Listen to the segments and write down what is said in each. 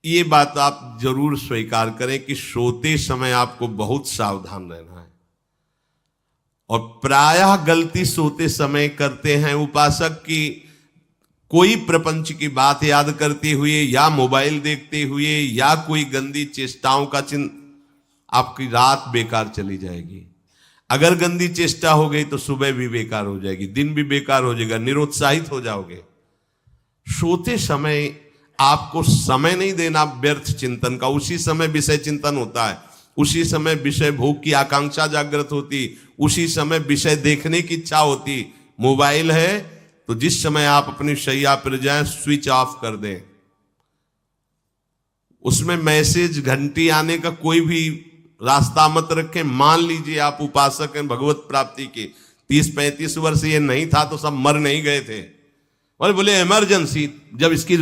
ये बात आप जरूर स्वीकार करें कि सोते समय आपको बहुत सावधान रहना है। और प्रायः गलती सोते समय करते हैं उपासक की, कोई प्रपंच की बात याद करते हुए या मोबाइल देखते हुए या कोई गंदी चेष्टाओं का आपकी रात बेकार चली जाएगी। अगर गंदी चेष्टा हो गई तो सुबह भी बेकार हो जाएगी, दिन भी बेकार हो जाएगा, निरुत्साहित हो जाओगे। सोते समय आपको समय नहीं देना व्यर्थ चिंतन का। उसी समय विषय चिंतन होता है, उसी समय विषय भोग की आकांक्षा जागृत होती, उसी समय विषय देखने की इच्छा होती। मोबाइल है तो जिस समय आप अपनी शैया पर जाएं स्विच ऑफ कर दें। उसमें मैसेज घंटी आने का कोई भी रास्ता मत रखें। मान लीजिए आप उपासक हैं भगवत प्राप्ति के, 30-35 वर्ष ये नहीं था तो सब मर नहीं गए थे। और बोले इमरजेंसी, जब इसकी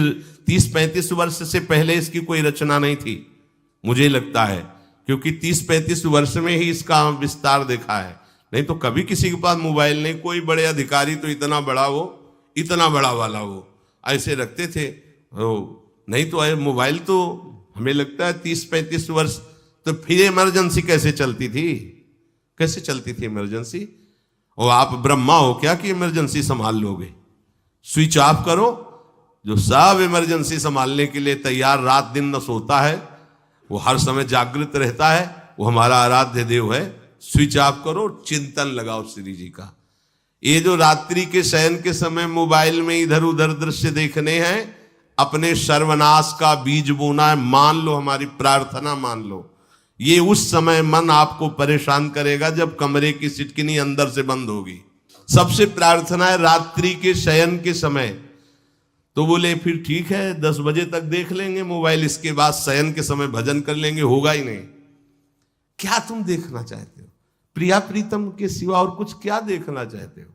30-35 वर्ष से पहले इसकी कोई रचना नहीं थी, मुझे लगता है, क्योंकि 30-35 वर्ष में ही इसका विस्तार देखा है। नहीं तो कभी किसी के पास मोबाइल नहीं। कोई बड़े अधिकारी तो इतना बड़ा वो, इतना बड़ा वाला वो ऐसे रखते थे। नहीं तो मोबाइल तो हमें लगता है 30-35 वर्ष। तो फिर इमरजेंसी कैसे चलती थी? कैसे चलती थी इमरजेंसी? और आप ब्रह्मा हो क्या कि इमरजेंसी संभाल लोगे? स्विच ऑफ करो। जो सब इमरजेंसी संभालने के लिए तैयार रात दिन न सोता है, वो हर समय जागृत रहता है, वो हमारा आराध्य देव है। स्विच ऑफ करो, चिंतन लगाओ श्री जी का। ये जो रात्रि के शयन के समय मोबाइल में इधर उधर दृश्य देखने हैं, अपने सर्वनाश का बीज बोना है। मान लो, हमारी प्रार्थना मान लो, ये उस समय मन आपको परेशान करेगा जब कमरे की सिटकिनी अंदर से बंद होगी। सबसे प्रार्थना है रात्रि के शयन के समय। तो बोले फिर ठीक है 10 बजे तक देख लेंगे मोबाइल, इसके बाद शयन के समय भजन कर लेंगे। होगा ही नहीं। क्या तुम देखना चाहते हो? प्रिया प्रीतम के सिवा और कुछ क्या देखना चाहते हो?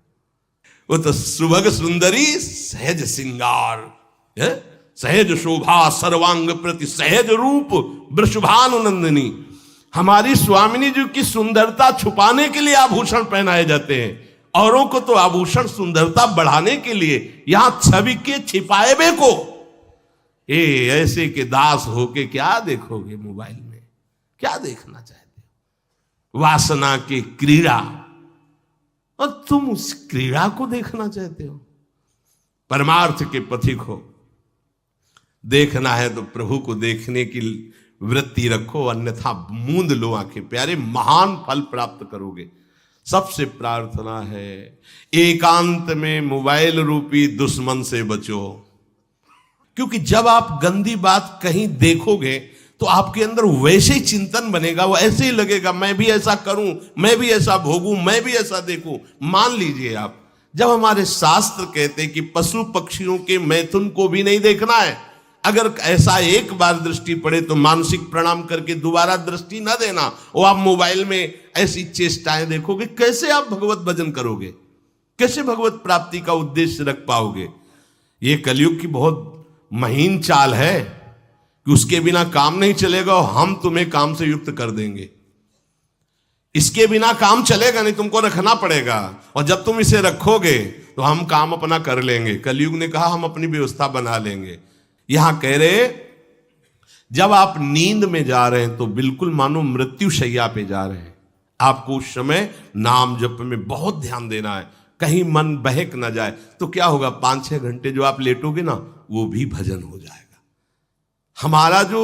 वो तो सुभग सुंदरी सहज सिंगार, सहज शोभा सर्वांग प्रति सहज रूप वृषभानुनंदिनी। हमारी स्वामिनी जी की सुंदरता छुपाने के लिए आभूषण पहनाए जाते हैं, औरों को तो आभूषण सुंदरता बढ़ाने के लिए। यहां छवि के छिपाए बे को ऐसे के दास होके क्या देखोगे मोबाइल में? क्या देखना चाहते हो? वासना की क्रीड़ा, और तुम उस क्रीड़ा को देखना चाहते हो? परमार्थ के पथिक हो। देखना है तो प्रभु को देखने की वृत्ति रखो, अन्यथा मूंद लो आंखें। प्यारे, महान फल प्राप्त करोगे। सबसे प्रार्थना है एकांत में मोबाइल रूपी दुश्मन से बचो। क्योंकि जब आप गंदी बात कहीं देखोगे तो आपके अंदर वैसे ही चिंतन बनेगा, वो ऐसे ही लगेगा मैं भी ऐसा करूं, मैं भी ऐसा भोगूं, मैं भी ऐसा देखूं। मान लीजिए आप, जब हमारे शास्त्र कहते हैं कि पशु पक्षियों के मैथुन को भी नहीं देखना है, अगर ऐसा एक बार दृष्टि पड़े तो मानसिक प्रणाम करके दोबारा दृष्टि ना देना। और आप मोबाइल में ऐसी चेष्टाएं देखोगे, कैसे आप भगवत भजन करोगे? कैसे भगवत प्राप्ति का उद्देश्य रख पाओगे? ये कलयुग की बहुत महीन चाल है कि उसके बिना काम नहीं चलेगा और हम तुम्हें काम से युक्त कर देंगे। इसके बिना काम चलेगा नहीं, तुमको रखना पड़ेगा। और जब तुम इसे रखोगे तो हम काम अपना कर लेंगे। कलयुग ने कहा हम अपनी व्यवस्था बना लेंगे। यहां कह रहे जब आप नींद में जा रहे हैं तो बिल्कुल मानो मृत्यु शैया पे जा रहे हैं। आपको उस समय नाम जप में बहुत ध्यान देना है, कहीं मन बहक ना जाए। तो क्या होगा, 5-6 घंटे जो आप लेटोगे ना, वो भी भजन हो जाएगा। हमारा जो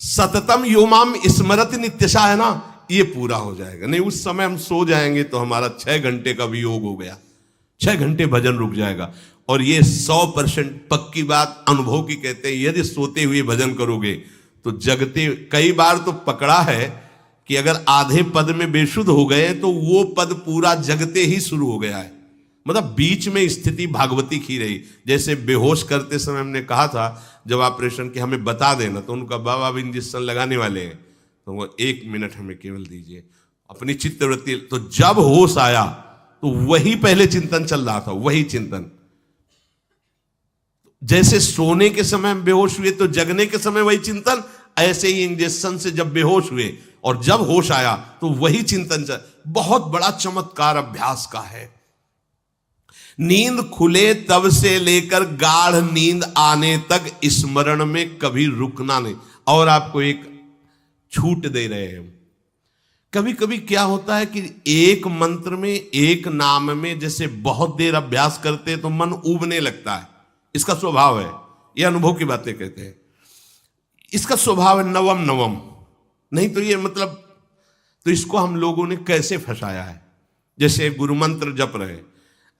सततम योमाम स्मरति नित्यशा है ना, ये पूरा हो जाएगा। नहीं, उस समय हम सो जाएंगे तो हमारा 6 घंटे का वियोग हो गया, 6 घंटे भजन रुक जाएगा। और ये 100% पक्की बात अनुभव की कहते हैं। यदि सोते हुए भजन करोगे तो जगते, कई बार तो पकड़ा है कि अगर आधे पद में बेशुद्ध हो गए तो वो पद पूरा जगते ही शुरू हो गया है। मतलब बीच में स्थिति भागवती की रही। जैसे बेहोश करते समय हमने कहा था जब ऑपरेशन के हमें बता देना, तो उनका बाबा अब इंजेक्शन लगाने वाले हैं तो वो 1 मिनट हमें केवल दीजिए, अपनी चित्तवृत्ति। तो जब होश आया तो वही पहले चिंतन चल रहा था, वही चिंतन। जैसे सोने के समय हम बेहोश हुए तो जगने के समय वही चिंतन, ऐसे ही इंजेक्शन से जब बेहोश हुए और जब होश आया तो वही चिंतन चल। बहुत बड़ा चमत्कार अभ्यास का है। नींद खुले तब से लेकर गाढ़ नींद आने तक स्मरण में कभी रुकना नहीं। और आपको एक छूट दे रहे हैं। कभी कभी क्या होता है कि एक मंत्र में, एक नाम में जैसे बहुत देर अभ्यास करते हैं तो मन उबने लगता है। इसका स्वभाव है, ये अनुभव की बातें कहते हैं। इसका स्वभाव है नवम नवम, नहीं तो ये मतलब, तो इसको हम लोगों ने कैसे फंसाया है। जैसे गुरु मंत्र जप रहे,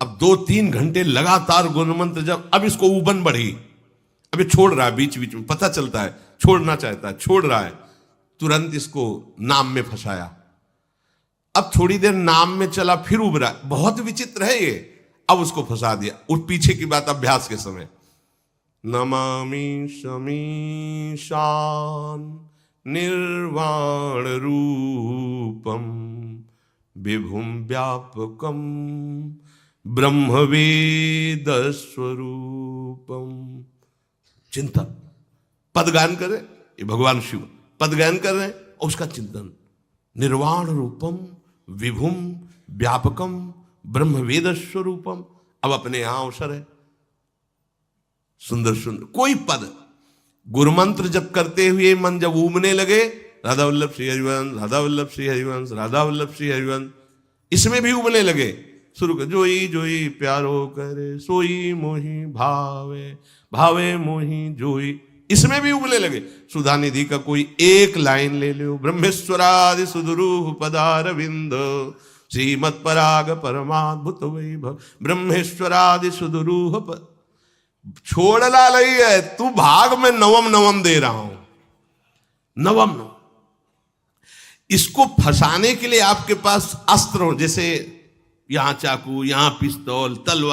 अब 2-3 घंटे लगातार गुरु मंत्र जप, अब इसको उबन बढ़ी, अब ये छोड़ रहा है, बीच बीच में पता चलता है छोड़ना चाहता है, छोड़ रहा है, तुरंत इसको नाम में फंसाया। अब थोड़ी देर नाम में चला, फिर उब रहा है, बहुत विचित्र है ये, अब उसको फंसा दिया। उस पीछे की बात अभ्यास के समय, नमामि शमीशान निर्वाण रूपम विभुम व्यापकम ब्रह्मवेद स्वरूपम। चिंतन, पदगान करे, ये भगवान शिव पदगान कर रहे हैं और उसका चिंतन, निर्वाण रूपम विभुम व्यापकम ब्रह्मवेद स्वरूपम। अब अपने यहां अवसर है, सुंदर सुंदर कोई पद, गुरुमंत्र जब करते हुए मन जब उबने लगे, राधा वल्लभ श्री हरिवंश, राधा वल्लभ श्री हरिवंश, राधा वल्लभ श्री हरिवंश, इसमें भी उबने लगे, शुरू कर, जोई जोई प्यारो करे सोई मोही भावे, भावे मोही जोई, इसमें भी उबले लगे। सुधा निधि का कोई एक लाइन ले लो, ब्रह्मेश्वरादि सुदुरूह पदारविंद श्रीमत् पराग परमाद्भुत वैभव, ब्रह्मेश्वरादि सुदुरूह छोड़ना नहीं है, तू भाग में नवम नवम दे रहा हूं, नवम नवम। इसको फंसाने के लिए आपके पास अस्त्र हो, जैसे यहां चाकू, यहां पिस्तौल, तलवार,